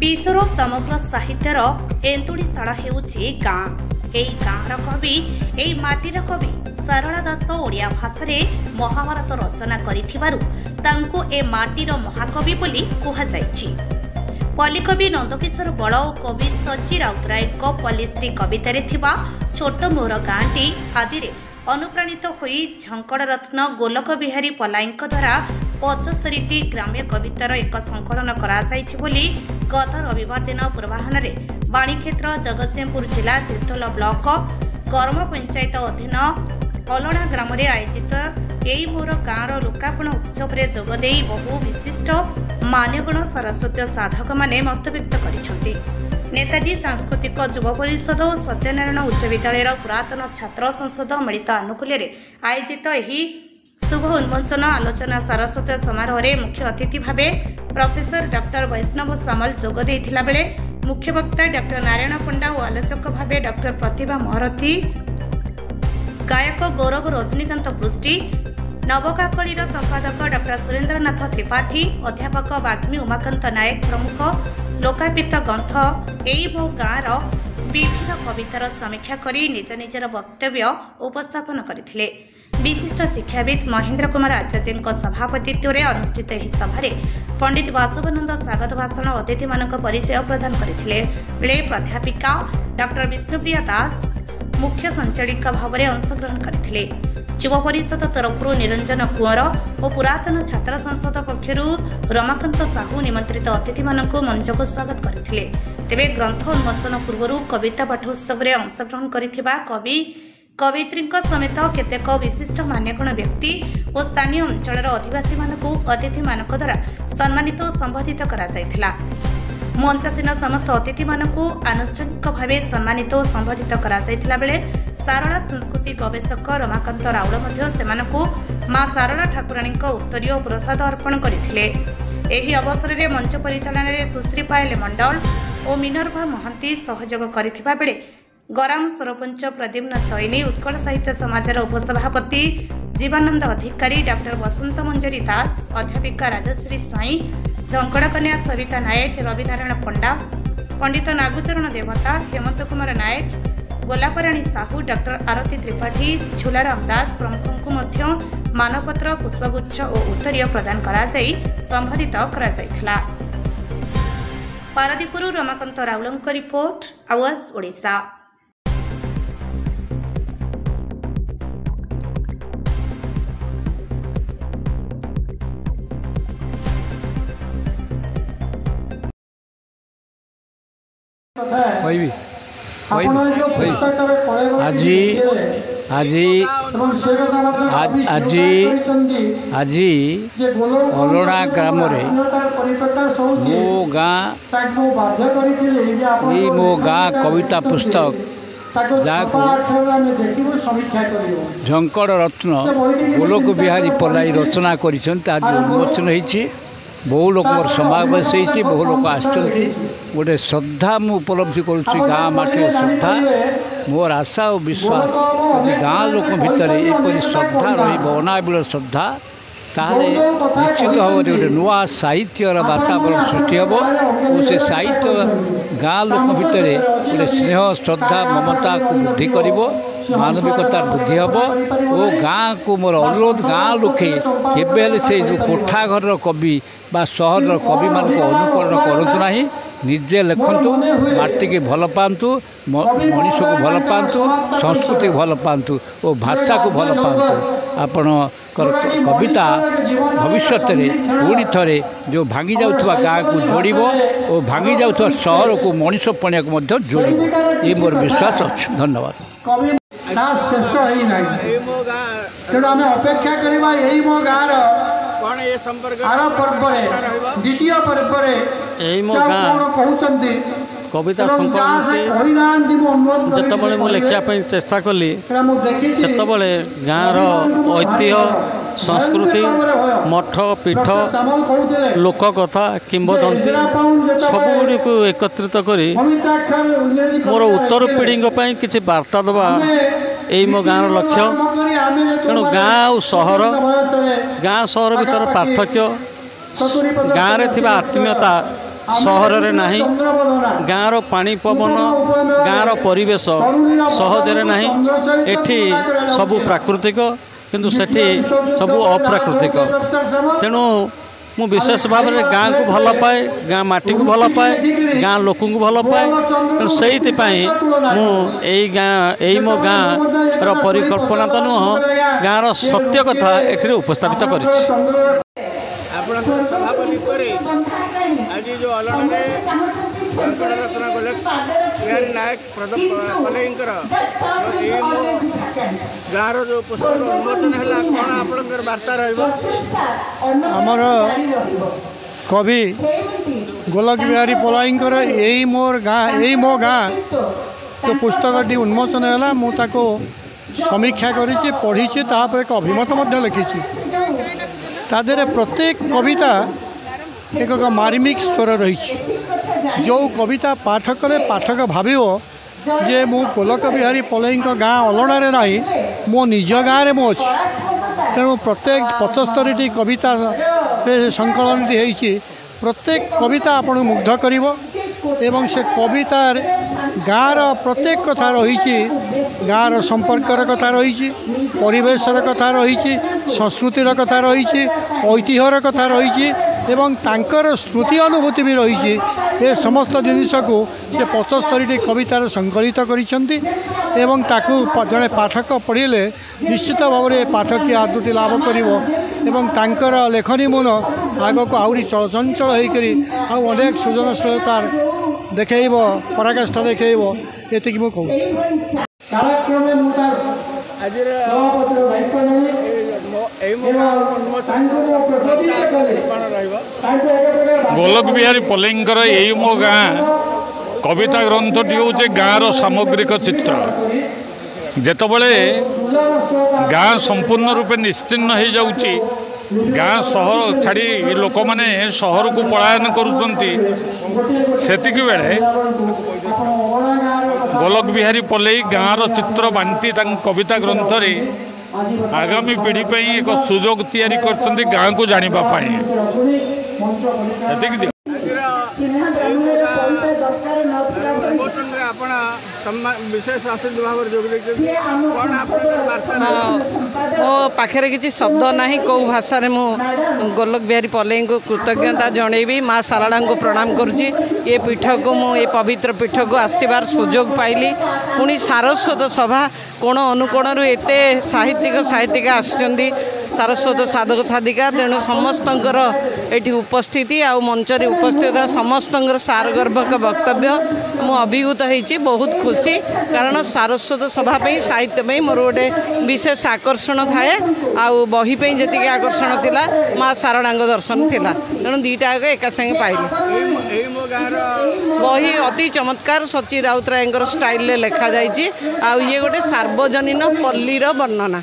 विश्वर समग्र साहित्यर एन्तुड़ीशाला हेउछि गाँ। एही गाँर कवि एही माटीर कवि सरला दास ओडिया भाषा महाभारत रचना करिथिबारु तांको ए माटीर महाकवि बोली कुहाଯାଇଛି। पल्लीकवि नंदकिशोर बड़ और कवि सची राउतराय पल्लीश्री कवितारे थिबा छोट मोर गाँटी आदि अनुप्राणित होई झंकड़ रत्न गोलक बिहारी पलाईंक द्वारा 75टी ग्राम्य कवितार एक संकलन कराଯାଇଛି बोली गत रविवार दिन पूर्वाहन बाणीक्षेत्र जगतसिंहपुर जिला तीर्थल ब्लॉक कर्म पंचायत अधीन अलणा ग्राम आयोजित एई मोर गाँर लोकार्पण उत्सव में जोगदे बहु विशिष्ट मान्यगण सरस्वती साधक माने मत व्यक्त करिसेंति। नेताजी सांस्कृतिक युव परिषद और सत्यनारायण उच्च विद्यालय पुरातन छात्र संसद मिलित आनुकूल्य आयोजित एही शुभ उन्मोचन आलोचना सरस्वती समारोह में मुख्य अतिथि भावे प्रोफेसर डॉक्टर वैष्णव सामल जोग देइथिला बेले मुख्य वक्ता डॉक्टर नारायण पंडा और आलोचक भावे डॉक्टर प्रतिभा महारथी, गायक गौरव रजनीकांत पृष्टि, नवकाकली संपादक डॉक्टर सुरेन्द्रनाथ त्रिपाठी, अध्यापक वाग्मी उमाकांत नायक प्रमुख लोकार्पित ग्रंथ एई मो गाँर विभिन्न कवितार समीक्षा करी निज निजर वक्तव्य उपस्थापन करथिले। विशिष्ट शिक्षाविद महेन्द्र कुमार आचार्य सभापतित्व में अनुष्ठित एही सभारे पंडित वासवानंद स्वागत भाषण अतिथि मानक परिचय प्रदान करथिले बेले प्राध्यापिका डॉक्टर विष्णुप्रिया दास मुख्य संचालिका भाव में अंशग्रहण करथिले। युव परिषद तरफ निरंजन कुंवर और पुरातन छात्र संसद पक्षर रमाकांत साहू निमंत्रित अतिथि मानक मंच को स्वागत करथिले। तेबे ग्रंथ उन्मोचन पूर्व कविता पाठ उत्सव में अंशग्रहण करिथिबा कवि कवियत्री समेत केतेक विशिष्ट मान्यगण व्यक्ति और स्थानीय अंचल अधिवासी मानक अतिथि मानक द्वारा सम्मानित और संबोधित कराଯାଇथिला। मंचासीन समस्त अतिथि मानक आनुष्ठानिक भाव सम्मानित और संबोधित कराଯାଇथिला बेले सारला संस्कृति गवेषक रमाकांत राउल मध्य सेमानकु मां सारला ठाकुराणी उत्तरीय प्रसाद अर्पण करथिले। एही अवसर में मंच परिचालन में सुश्री पायल मंडल और मिनर्भा महंती सहयोग करथिबा बेले गराम सरपंच प्रद्युम्न चैनी, उत्कल साहित्य समाजर उपसभापति जीवानंद अधिकारी, डॉक्टर वसंत मंजरी दास, अध्यापिका राजश्री स्वाई, झंकड़ कन्या सविता नायक, रविनारायण पंडा, पंडित नागचरण देवता, हेमंत कुमार नायक, गोलापराणी साहू, डॉक्टर आरती त्रिपाठी, झुलाराम दास प्रमुख मानपत्र पुष्पगुच्छ और उत्तरीय प्रदान कराई संबोधित कराइथिला। पारादीपुर रमाकांत राउलंक रिपोर्ट, आवाज ओडिशा। আজি अलणा ग्राम मो गाँ कविता पुस्तक झंकड़ रत्न गोलक बिहारी पलाई रचना कर उन्मोचन होती। बहु लोक समावेश होती, बहु लोक आसछन्ति। गोटे श्रद्धा मु उपलब्धि करुच्ची गाँ माटी श्रद्धा। मोर आशा और विश्वास गाँ लोक भितर एपरी श्रद्धा रनाबिल श्रद्धा ताहले निश्चित भाव में गोटे नुआ साहित्यर वातावरण सृष्टि हम और से साहित्य गाँ लोक भितर गोटे स्नेह श्रद्धा ममता को वृद्धि कर मानविकतार वृद्धि हम और गाँ को मोर अनुरोध गाँ लोके केबेल से जो कोठा घर कवि बा सहर कवि मान अनुकरण करतु ना, निजे लिखतु, माटी के भल पातु, मनीष को भल पातु, संस्कृति को भल पातु और भाषा को भल पातु। आपण कविता भविष्य पुणी थे जो भांगी जाउथवा गाँ को जोड़ और भांगी जाउथवा सहर को मनीष पणिया को जोड़, ये मोर विश्वास अच्छे। धन्यवाद। शेष तेणु आम अपेक्षा करवा यही मो गाँव आर पर्व द्वितीय पर्व कहते कविता जिते मुझे लिखापी चेष्टा कली से गाँव ऐतिह्य संस्कृति मठ पीठ लोककथा किंवदंती सबुड़ी को एकत्रित कर मोर उत्तर पीढ़ी किसी वार्ता देवा यही मो गाँव लक्ष्य। तेणु गाँ और सहर भीतर पार्थक्य गाँव में आत्मीयता सहर में नहीं गाँव पानी पवन गाँव परिवेश सहजरे नहीं एठी सबू प्राकृतिक किंतु सेठी सबू अप्राकृतिक तेणु मु विशेष भाव में गाँ को भल पाए गाँ माटी को भल पाए गाँ लोक को भल पाए तेणु से मो गाँव परिकल्पना तो नुह गाँव सत्य कथा ये उपस्थापित कर गाँव जो पुस्तक उन्मोचन है कौन आपंकर वार्ता आमर कवि गोलक बिहारी पलाईंकर यही मोर गाँ यही मो गाँ जो पुस्तकटी उन्मोचन है मुझे समीक्षा करी पढ़ी एक अभिमत लिखी तादे प्रत्येक कविता एक मार्मिक स्वर रही जो कविता पाठ कले पाठक भाव जे मु गोलक बिहारी पलई गाँ अलणारे ना मो निज गाँव में मुझे तेणु प्रत्येक 75टी कविता संकलनटी होती प्रत्येक कविता आपण मुग्ध करिवो एवं से कवितार गाँर प्रत्येक कथा रही गाँर संपर्कर कथा रही परिवेशर कथा रही संस्कृतिर कथा रही ऐतिह्यर कथा रही एवं तांकर स्मृति अनुभूति भी रही ए समस्त जिनिस को से 75टी कवितार संकलित करिसेंती एवं ताकू जड़े पाठक पढ़िले निश्चित भाव में पाठकीय आदृति लाभ करिवो एवं तांकर लेखनी मन आग को आहरी चलचंचल होकरी अनेक सृजनशीलतार देखब पराकाष्ठा देखब ये मुझे कहूँ गोलक बिहारी पलईंकर यही मो गाँ कविता ग्रंथटी हूँ गाँर सामग्रिक चित्र जेतबले गाँ संपूर्ण रूपे निश्चिन्न हो जाउची गाँ सहर छाड़ी लोक मैंने सहर को पलायन करुँच सेतिकी बेले गोलक बिहारी पलई गाँर चित्र बांटी कविता ग्रंथ रे आगामी पीढ़ी पर एक सुजोग तैयारी कर गाँ को जानापी विशेष अतिथि भाव मो पाखे किसी शब्द ना कौ भाषा मु गोलक बिहारी पलई को कृतज्ञता जनईबी माँ शारदा को प्रणाम करुँची ये पीठ को ये पवित्र पीठ को आसबार सुजोग पाइली पुणी सारस्वत सभा कोण अनुकोण एते साहित्यिक आसुँच सारस्वत साधक साधिका तेणु समस्त ये उपस्थिति आ मंचर उपस्थित समस्त सारगर्भक वक्तव्य मु अभिभूत होती बहुत खुशी कारण सारस्वत सभापी साहित्य मोर गोटे विशेष आकर्षण थाए आउ बही जी आकर्षण थिला माँ शारदा दर्शन थिला तेणु दीटा एका संगे पाइली बही अति चमत्कार सची राउतराय स्टाइल लिखा जाइए आ ये गोटे सार्वजनीन पल्लीर वर्णना।